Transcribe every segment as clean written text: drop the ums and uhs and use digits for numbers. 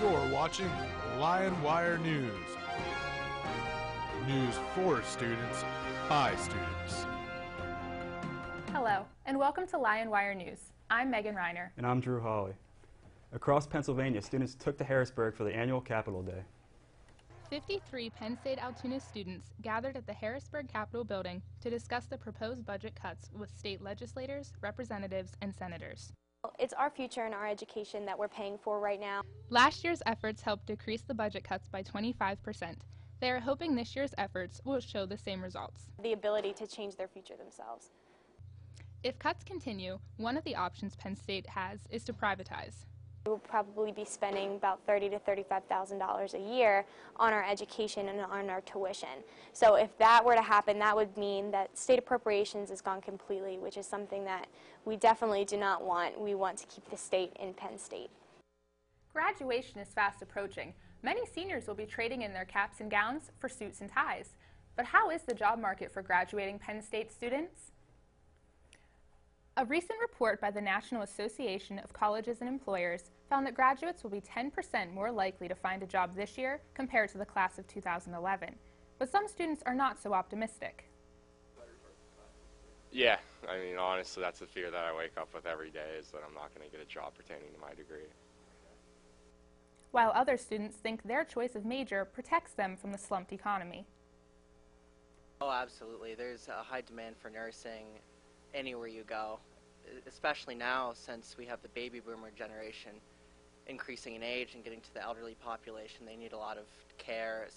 You're watching Lionwire News. News for students, by students. Hello, and welcome to Lionwire News. I'm Megan Reiner. And I'm Drew Hawley. Across Pennsylvania, students took to Harrisburg for the annual Capitol Day. 53 Penn State Altoona students gathered at the Harrisburg Capitol building to discuss the proposed budget cuts with state legislators, representatives, and senators. It's our future and our education that we're paying for right now. Last year's efforts helped decrease the budget cuts by 25%. They are hoping this year's efforts will show the same results. The ability to change their future themselves. If cuts continue, one of the options Penn State has is to privatize. We'll probably be spending about $30,000 to $35,000 a year on our education and on our tuition. So if that were to happen, that would mean that state appropriations is gone completely, which is something that we definitely do not want. We want to keep the state in Penn State. Graduation is fast approaching. Many seniors will be trading in their caps and gowns for suits and ties. But how is the job market for graduating Penn State students? A recent report by the National Association of Colleges and Employers found that graduates will be 10% more likely to find a job this year compared to the class of 2011. But some students are not so optimistic. Yeah, I mean, honestly, that's the fear that I wake up with every day, is that I'm not going to get a job pertaining to my degree. While other students think their choice of major protects them from the slumped economy. Oh, absolutely. There's a high demand for nursing anywhere you go, especially now since we have the baby boomer generation increasing in age and getting to the elderly population. They need a lot of care.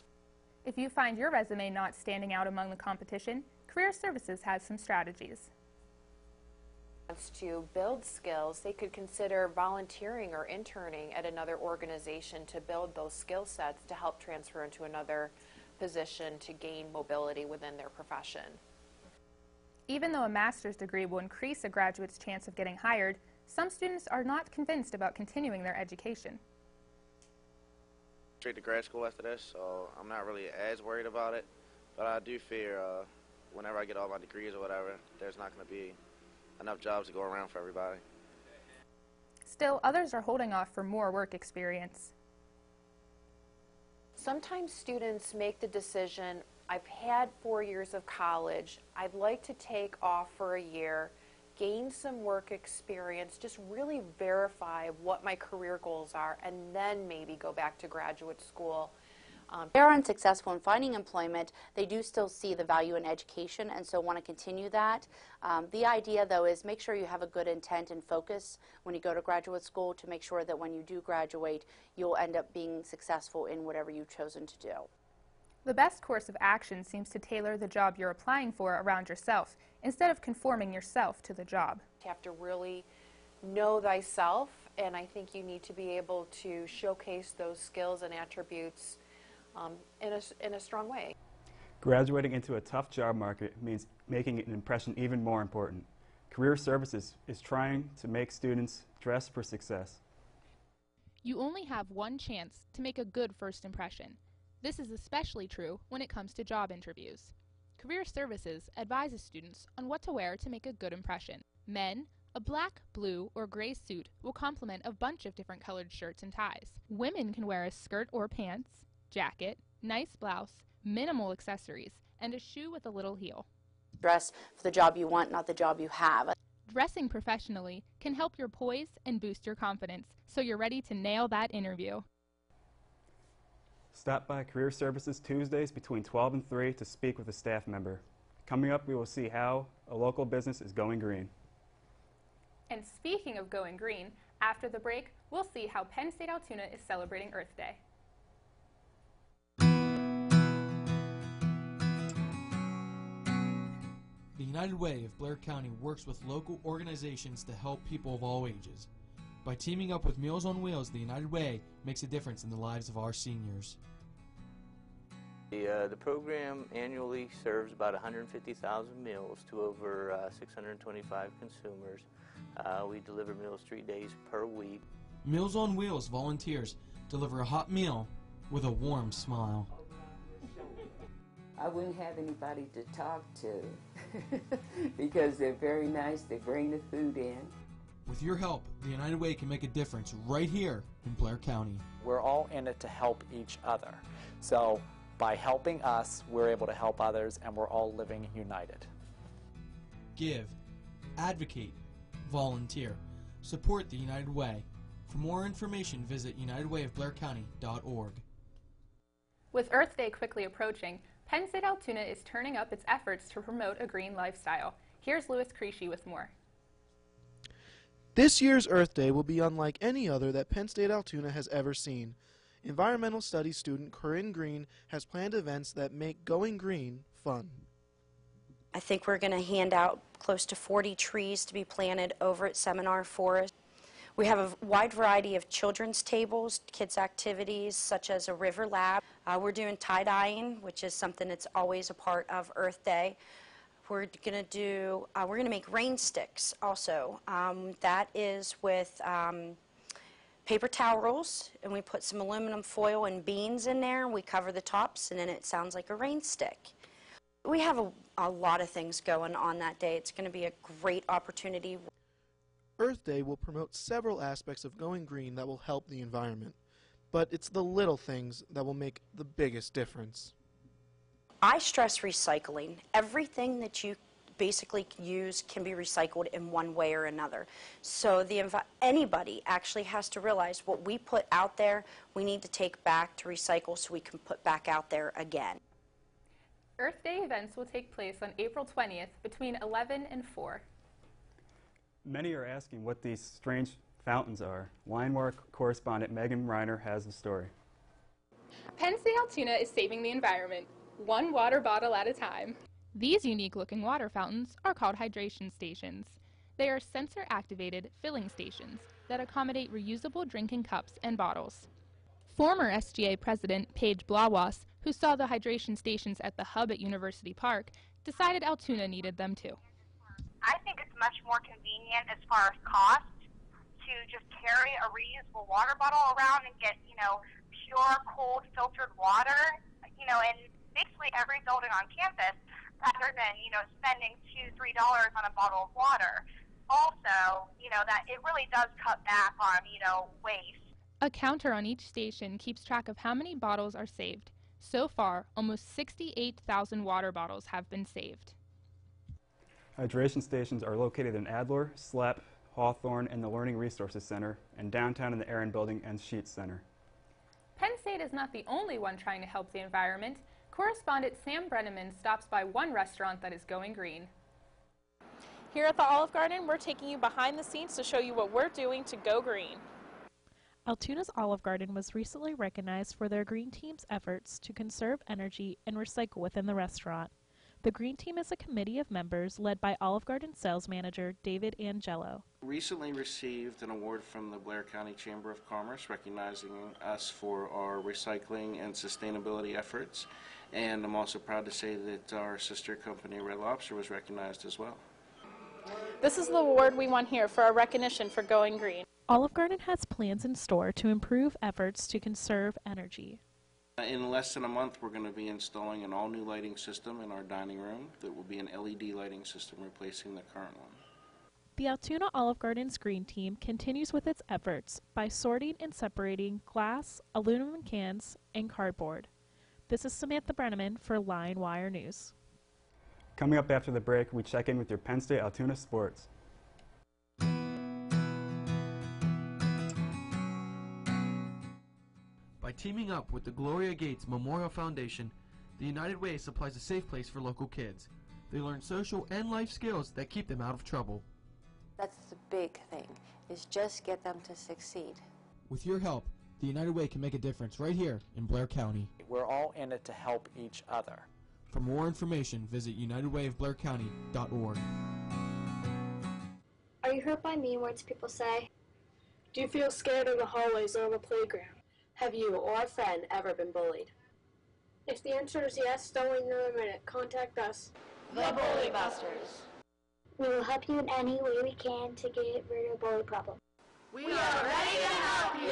If you find your resume not standing out among the competition, Career Services has some strategies. To build skills, they could consider volunteering or interning at another organization to build those skill sets to help transfer into another position to gain mobility within their profession. Even though a master's degree will increase a graduate's chance of getting hired, some students are not convinced about continuing their education. Straight to grad school after this, so I'm not really as worried about it, but I do fear whenever I get all my degrees or whatever, there's not going to be enough jobs to go around for everybody. Still, others are holding off for more work experience. Sometimes students make the decision, I've had 4 years of college, I'd like to take off for a year, gain some work experience, just really verify what my career goals are, and then maybe go back to graduate school. If they are unsuccessful in finding employment, they do still see the value in education and so want to continue that. The idea, though, is make sure you have a good intent and focus when you go to graduate school to make sure that when you do graduate, you'll end up being successful in whatever you've chosen to do. The best course of action seems to tailor the job you're applying for around yourself, instead of conforming yourself to the job. You have to really know thyself, and I think you need to be able to showcase those skills and attributes in a strong way. Graduating into a tough job market means making an impression even more important. Career Services is trying to make students dress for success. You only have one chance to make a good first impression. This is especially true when it comes to job interviews. Career Services advises students on what to wear to make a good impression. Men, a black, blue, or gray suit will complement a bunch of different colored shirts and ties. Women can wear a skirt or pants, jacket, nice blouse, minimal accessories, and a shoe with a little heel. Dress for the job you want, not the job you have. Dressing professionally can help your poise and boost your confidence, so you're ready to nail that interview. Stop by Career Services Tuesdays between 12 and 3 to speak with a staff member. Coming up, we will see how a local business is going green. And speaking of going green, after the break, we'll see how Penn State Altoona is celebrating Earth Day. The United Way of Blair County works with local organizations to help people of all ages. By teaming up with Meals on Wheels, the United Way makes a difference in the lives of our seniors. The program annually serves about 150,000 meals to over 625 consumers. We deliver meals 3 days per week. Meals on Wheels volunteers deliver a hot meal with a warm smile. I wouldn't have anybody to talk to because they're very nice. They bring the food in. With your help, the United Way can make a difference right here in Blair County. we're all in it to help each other. So by helping us, we're able to help others, and we're all living united. Give, advocate, volunteer, support the United Way. For more information, visit unitedwayofblaircounty.org. With Earth Day quickly approaching, Penn State Altoona is turning up its efforts to promote a green lifestyle. Here's Louis Creasy with more. This year's Earth Day will be unlike any other that Penn State Altoona has ever seen. Environmental Studies student Corinne Green has planned events that make going green fun. I think we're going to hand out close to 40 trees to be planted over at Seminar Forest. We have a wide variety of children's tables, kids' activities such as a river lab. We're doing tie-dyeing, which is something that's always a part of Earth Day. We're going to make rain sticks also. That is with paper towel rolls, and we put some aluminum foil and beans in there. We cover the tops, and then it sounds like a rain stick. We have a lot of things going on that day. It's going to be a great opportunity. Earth Day will promote several aspects of going green that will help the environment, but it's the little things that will make the biggest difference. I stress recycling. Everything that you basically use can be recycled in one way or another. So anybody actually has to realize what we put out there, we need to take back to recycle so we can put back out there again. Earth Day events will take place on April 20th between 11 and 4. Many are asking what these strange fountains are. Lionwire correspondent Megan Reiner has the story. Penn State Altoona is saving the environment, one water bottle at a time. These unique-looking water fountains are called hydration stations. They are sensor-activated filling stations that accommodate reusable drinking cups and bottles. Former SGA President Paige Blawas, who saw the hydration stations at the hub at University Park, decided Altoona needed them too. I think it's much more convenient as far as cost to just carry a reusable water bottle around and get, pure, cold, filtered water, in basically every building on campus, rather than, spending $2, $3 on a bottle of water. Also, that it really does cut back on, waste. A counter on each station keeps track of how many bottles are saved. So far, almost 68,000 water bottles have been saved. Hydration stations are located in Adler, Slep, Hawthorne, and the Learning Resources Center, and downtown in the Aaron Building and Sheets Center. Penn State is not the only one trying to help the environment. Correspondent Sam Brenneman stops by one restaurant that is going green. Here at the Olive Garden, we're taking you behind the scenes to show you what we're doing to go green. Altoona's Olive Garden was recently recognized for their Green Team's efforts to conserve energy and recycle within the restaurant. The Green Team is a committee of members led by Olive Garden sales manager David Angelo. Recently received an award from the Blair County Chamber of Commerce recognizing us for our recycling and sustainability efforts, and I'm also proud to say that our sister company Red Lobster was recognized as well. This is the award we won here for our recognition for going green. Olive Garden has plans in store to improve efforts to conserve energy. In less than a month, we're going to be installing an all-new lighting system in our dining room that will be an LED lighting system replacing the current one. The Altoona Olive Garden's Green Team continues with its efforts by sorting and separating glass, aluminum cans, and cardboard. This is Samantha Brenneman for Lionwire News. Coming up after the break, we check in with your Penn State Altoona sports. By teaming up with the Gloria Gates Memorial Foundation, the United Way supplies a safe place for local kids. They learn social and life skills that keep them out of trouble. That's the big thing, is just get them to succeed. With your help, the United Way can make a difference right here in Blair County. We're all in it to help each other. For more information, visit unitedwayofblaircounty.org. Are you hurt by mean words people say? Do you feel scared in the hallways or on the playground? Have you or a friend ever been bullied? If the answer is yes, don't wait another minute. Contact us. The Bully Busters. We will help you in any way we can to get rid of the bully problem. We are ready to help you!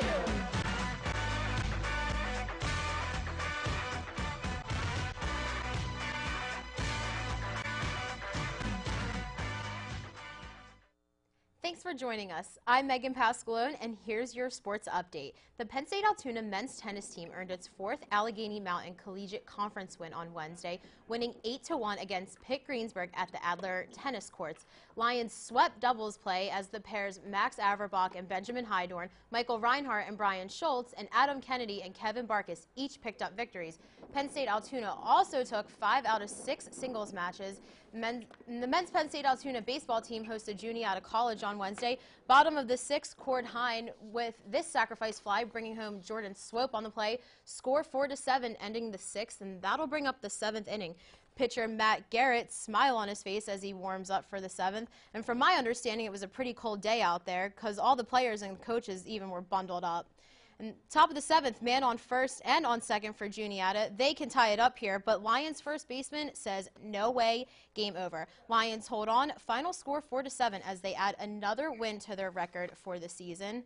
Thanks for joining us. I'm Megan Pascalone, and here's your sports update. The Penn State Altoona men's tennis team earned its 4th Allegheny Mountain Collegiate Conference win on Wednesday, winning 8-1 against Pitt Greensburg at the Adler tennis courts. Lions swept doubles play as the pairs Max Averbach and Benjamin Hydorn, Michael Reinhardt and Brian Schultz, and Adam Kennedy and Kevin Barkas each picked up victories. Penn State Altoona also took 5 out of 6 singles matches. The men's Penn State Altoona baseball team hosted Juniata College on Wednesday. Bottom of the 6th, Cord Hine with this sacrifice fly, bringing home Jordan Swope on the play. Score 4-7, ending the 6th, and that'll bring up the 7th inning. Pitcher Matt Garrett, smile on his face as he warms up for the 7th. And from my understanding, it was a pretty cold day out there because all the players and coaches even were bundled up. And top of the 7th, man on first and on second for Juniata. They can tie it up here, but Lions first baseman says no way, game over. Lions hold on, final score 4-7 as they add another win to their record for the season.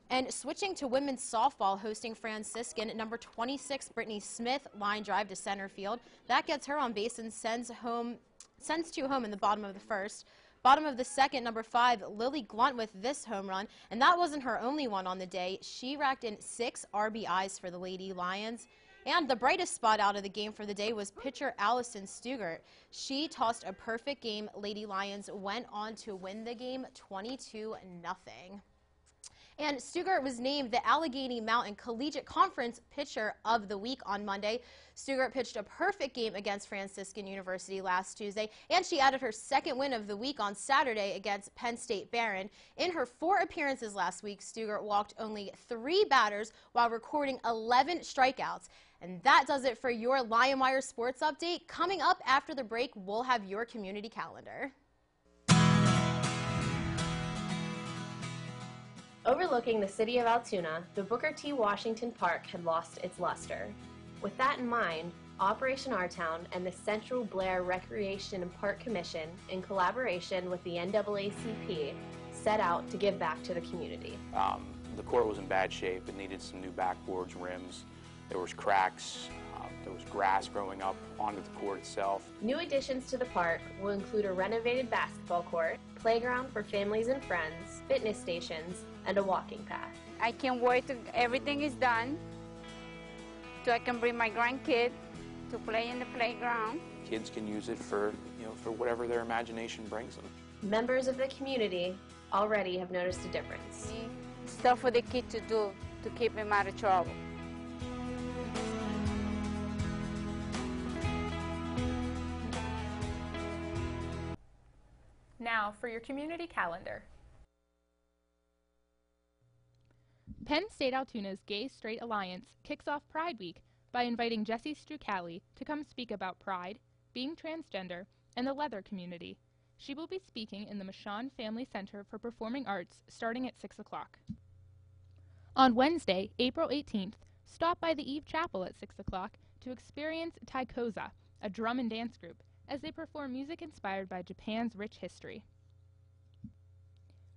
And switching to women's softball, hosting Franciscan, number 26, Brittany Smith, line drive to center field. That gets her on base and sends 2 home in the bottom of the 1st. Bottom of the 2nd, number 5, Lily Glunt with this home run, and that wasn't her only one on the day. She racked in 6 RBIs for the Lady Lions. And the brightest spot out of the game for the day was pitcher Allison Stugart. She tossed a perfect game. Lady Lions went on to win the game 22-0. And Stugart was named the Allegheny Mountain Collegiate Conference Pitcher of the Week on Monday. Stugart pitched a perfect game against Franciscan University last Tuesday, and she added her 2nd win of the week on Saturday against Penn State Barron. In her 4 appearances last week, Stugart walked only 3 batters while recording 11 strikeouts. And that does it for your Lionwire Sports Update. Coming up after the break, we'll have your community calendar. Overlooking the city of Altoona, the Booker T. Washington Park had lost its luster. With that in mind, Operation Our Town and the Central Blair Recreation and Park Commission, in collaboration with the NAACP, set out to give back to the community. The court was in bad shape. It needed some new backboards, rims. There was cracks. There was grass growing up onto the court itself. New additions to the park will include a renovated basketball court, playground for families and friends, fitness stations, and a walking path. I can't wait till everything is done so I can bring my grandkid to play in the playground. Kids can use it for, for whatever their imagination brings them. Members of the community already have noticed a difference. Stuff for the kid to do to keep him out of trouble. Now for your community calendar. Penn State Altoona's Gay Straight Alliance kicks off Pride Week by inviting Jessie Strucali to come speak about pride, being transgender, and the leather community. She will be speaking in the Michon Family Center for Performing Arts starting at 6 o'clock. On Wednesday, April 18th, stop by the Eve Chapel at 6 o'clock to experience Taikoza, a drum and dance group, as they perform music inspired by Japan's rich history.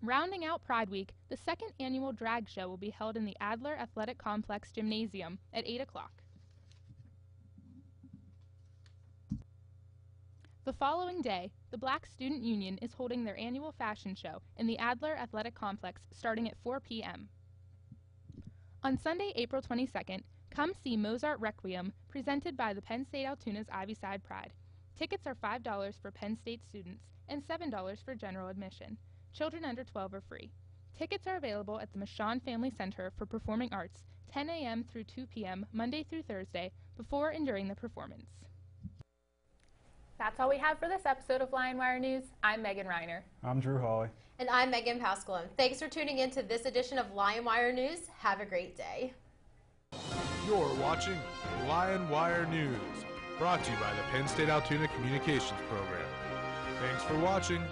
Rounding out Pride Week, the 2nd annual drag show will be held in the Adler Athletic Complex Gymnasium at 8 o'clock. The following day, the Black Student Union is holding their annual fashion show in the Adler Athletic Complex starting at 4 p.m. On Sunday, April 22nd, come see Mozart Requiem presented by the Penn State Altoona's Ivyside Pride. Tickets are $5 for Penn State students and $7 for general admission. Children under 12 are free. Tickets are available at the Michon Family Center for Performing Arts, 10 a.m. through 2 p.m. Monday through Thursday, before and during the performance. That's all we have for this episode of Lionwire News. I'm Megan Reiner. I'm Drew Hawley. And I'm Megan Pascalone. Thanks for tuning in to this edition of Lionwire News. Have a great day. You're watching Lionwire News, brought to you by the Penn State Altoona Communications Program. Thanks for watching.